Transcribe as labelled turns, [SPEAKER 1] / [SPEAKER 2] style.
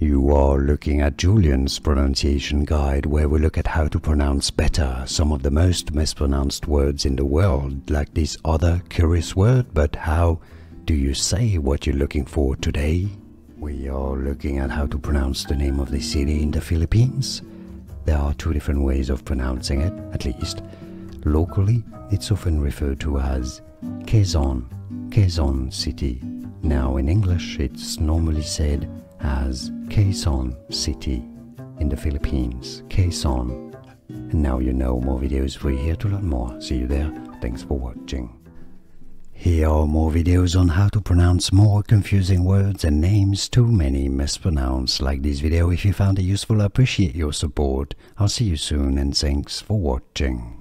[SPEAKER 1] You are looking at Julian's pronunciation guide, where we look at how to pronounce better some of the most mispronounced words in the world, like this other curious word. But how do you say what you're looking for today? We are looking at how to pronounce the name of the city in the Philippines. There are two different ways of pronouncing it, at least. Locally, it's often referred to as Quezon City. Now in English, it's normally said as Quezon City in the Philippines, Quezon. And now you know. More videos for you here to learn more. See you there. Thanks for watching. Here are more videos on how to pronounce more confusing words and names too many mispronounced. Like this video if you found it useful. I appreciate your support. I'll see you soon and thanks for watching.